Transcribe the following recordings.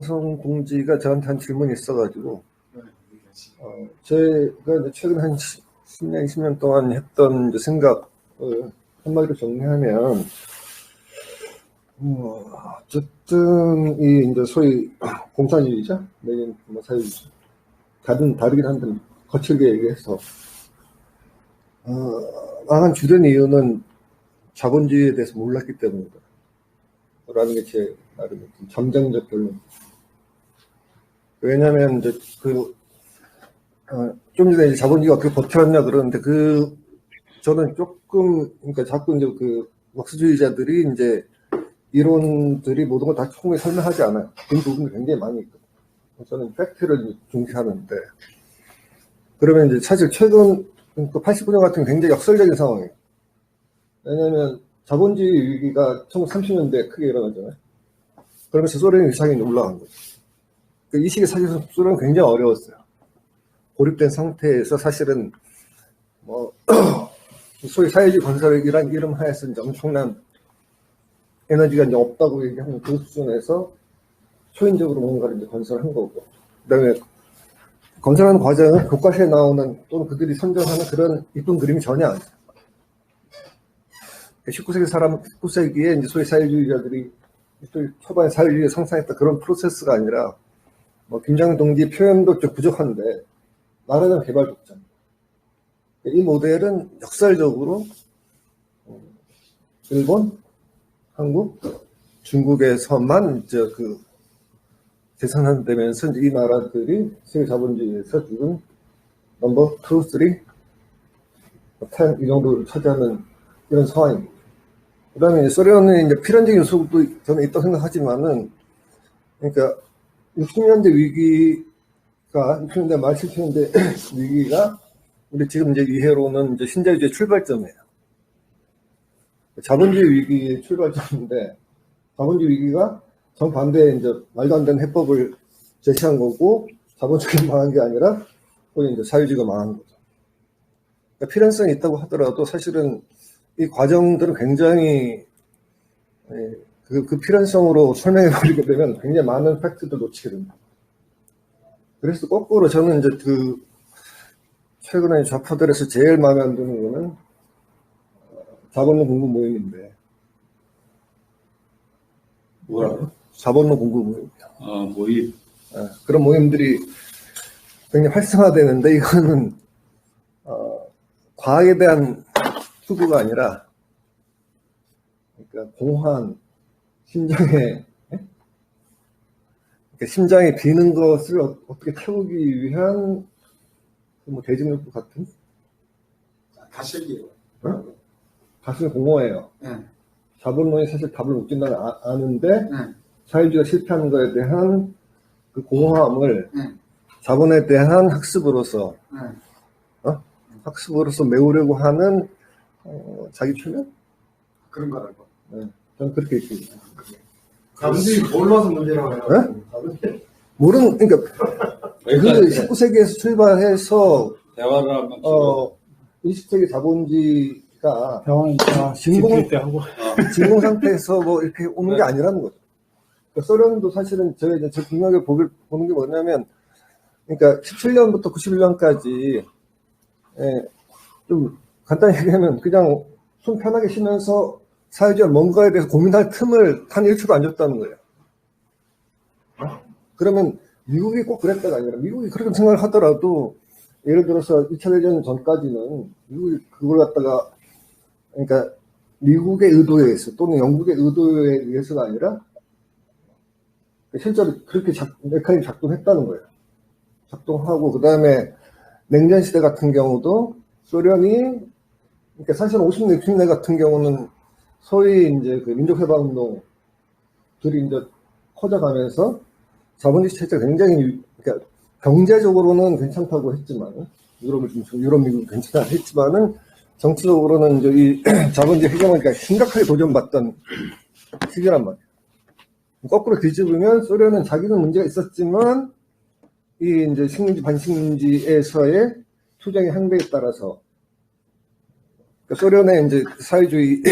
성 공지가 저한테 한 질문이 있어가지고, 제가 최근 한 10년, 20년 동안 했던 이제 생각을 한마디로 정리하면, 어쨌든, 이제 소위 공산주의자, 내지는 뭐 사회주의자, 다르긴 한데, 거칠게 얘기해서, 망한 주된 이유는 자본주의에 대해서 몰랐기 때문이다. 라는 게 제 나름의 잠정적 결론. 왜냐면, 이제 좀 전에 이제 자본주의가 어떻게 버텼냐 그러는데, 저는 조금, 그러니까 자꾸 이제 왁스주의자들이 이제 이론들이 모든 걸 다 충분히 설명하지 않아요. 그 부분이 굉장히 많이 있거든요. 저는 팩트를 중시하는데, 그러면 이제 사실 최근 89년 같은 게 굉장히 역설적인 상황이에요. 왜냐면 자본주의 위기가 1930년대에 크게 일어나잖아요. 그러면서 소련의 위상이 올라간 거죠. 이 시기에 사실 소련은 굉장히 어려웠어요. 고립된 상태에서 사실은 소위 사회주의 건설이란 이름 하에서 이제 엄청난 에너지가 이제 없다고 얘기하는 그 수준에서 초인적으로 뭔가를 이제 건설한 거고, 그 다음에 건설하는 과정은 교과서에 나오는 또는 그들이 선정하는 그런 이쁜 그림이 전혀 아니에요. 19세기에 이제 소위 사회주의자들이 초반에 사회주의를 상상했다 그런 프로세스가 아니라, 김정은 동지 표현도 좀 부족한데, 말하자면 개발 독점. 이 모델은 역설적으로 일본, 한국, 중국에서만 재생산되면서 이 나라들이 세계 자본주의에서 지금 넘버 2, 3, 10 이 정도를 차지하는 이런 상황입니다. 그 다음에 소련은 이제 필연적인 요소도 저는 있다고 생각하지만은, 그러니까 60년대 위기가, 60년대 말 70년대 위기가 우리 지금 이제 이해로는 이제 신자유주의 출발점이에요. 자본주의 위기의 출발점인데, 자본주의 위기가 정반대의 이제 말도 안 되는 해법을 제시한 거고, 자본주의가 망한 게 아니라, 거기 이제 사회주의가 망한 거죠. 그러니까 필연성이 있다고 하더라도 사실은 이 과정들은 굉장히, 그 필연성으로 설명해버리게 되면 굉장히 많은 팩트도 놓치게 됩니다. 그래서 거꾸로 저는 이제 최근에 좌파들에서 제일 마음에 안 드는 거는 자본론 공부 모임인데. 뭐라고? 자본론 공부 모임이요. 모임. 그런 모임들이 굉장히 활성화되는데, 이거는, 과학에 대한 투구가 아니라, 그러니까 공허한 심장에, 그러니까 심장이 비는 것을 어떻게 채우기 위한, 대중욕구 같은? 다시 얘기해요. 가슴이 공허해요. 자본론이 사실 답을 못 준다는 아는데, 사회주의가 실패하는 것에 대한 그 공허함을 자본에 대한 학습으로서, 학습으로서 메우려고 하는, 자기 표현? 그런 거라고. 저는 그렇게 있습니다. 자본주의 몰라서 문제라고 해요. 그러니까, 19세기에서 출발해서, 대화를 한번 20세기 자본주의가 진공 상태에서 이렇게 오는 게 아니라는 거죠. 그러니까 소련도 사실은 제 국력을 보는 게 뭐냐면, 그러니까 17년부터 91년까지, 좀 간단히 얘기하면 그냥 손 편하게 쉬면서 사회주의가 뭔가에 대해서 고민할 틈을 한 1초도 안 줬다는 거예요. 그러면 미국이 꼭 그랬다가 아니라, 미국이 그렇게 생각을 하더라도, 예를 들어서 2차 대전 전까지는 미국이 그걸 갖다가, 그러니까 미국의 의도에 의해서 또는 영국의 의도에 의해서가 아니라 실제로 그렇게 메커니즘이 작동했다는 거예요. 작동하고, 그 다음에 냉전 시대 같은 경우도 소련이, 그러니까 사실 50년, 60년 같은 경우는 소위 이제 민족해방운동들이 이제 커져가면서 자본주의 체제가 굉장히, 그러니까 경제적으로는 괜찮다고 했지만, 유럽, 미국 괜찮다고 했지만은, 정치적으로는 이제 이 자본주의 헤게모니가 심각하게 도전받던 시기란 말이에요. 거꾸로 뒤집으면 소련은 자기는 문제가 있었지만, 이 이제 식민지, 반식민지에서의 투쟁의 항배에 따라서, 그러니까 소련의 이제 사회주의의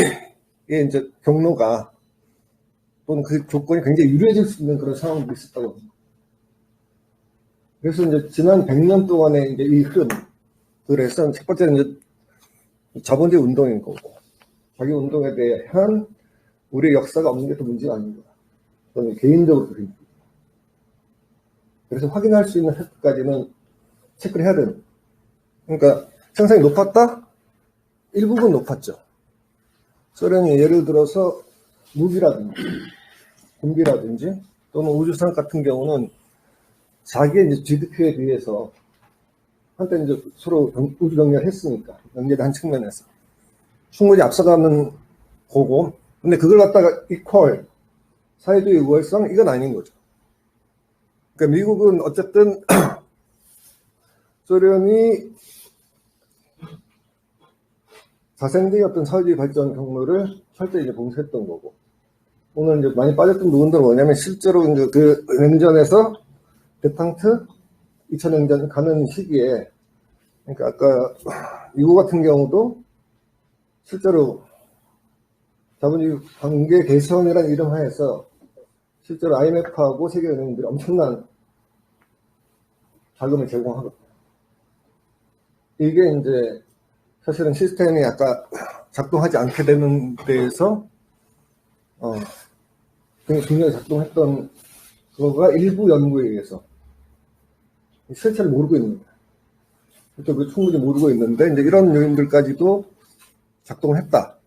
이제 경로가 또는 그 조건이 굉장히 유리해질 수 있는 그런 상황도 있었다고 합니다. 그래서 이제 지난 100년 동안의 이제 이 흐름들에서 첫 번째는 이제 자본주의 운동인 거고, 자기 운동에 대한 우리의 역사가 없는 게 또 문제가 아닌가. 저는 개인적으로 그렇게 봅니다. 그래서 확인할 수 있는 획까지는 체크를 해야 되는. 그러니까 생산이 높았다? 일부분 높았죠. 소련이 예를 들어서 무기라든지 군비라든지 또는 우주선 같은 경우는 자기의 이제 GDP에 비해서 한때 이제 서로 우주 경쟁을 했으니까 경제의 한 측면에서 충분히 앞서가는 거고, 근데 그걸 갖다가 이퀄 사회주의 우월성 이건 아닌 거죠. 그러니까 미국은 어쨌든 소련이 자생적인 어떤 사회주의 발전 경로를 철저히 이제 봉쇄했던 거고, 오늘 이제 많이 빠졌던 부분들은 뭐냐면 실제로 이제 그 냉전에서 대탕트 2000년전 가는 시기에, 그러니까 아까 미국 같은 경우도 실제로 자본주의 관계 개선이라는 이름 하에서 실제로 IMF하고 세계은행들이 엄청난 자금을 제공하거든요. 이게 이제 사실은 시스템이 아까 작동하지 않게 되는 데에서 굉장히 작동했던 그거가 일부 연구에 의해서 실체를 모르고 있는 거예요. 실제 충분히 모르고 있는데 이제 이런 요인들까지도 작동했다.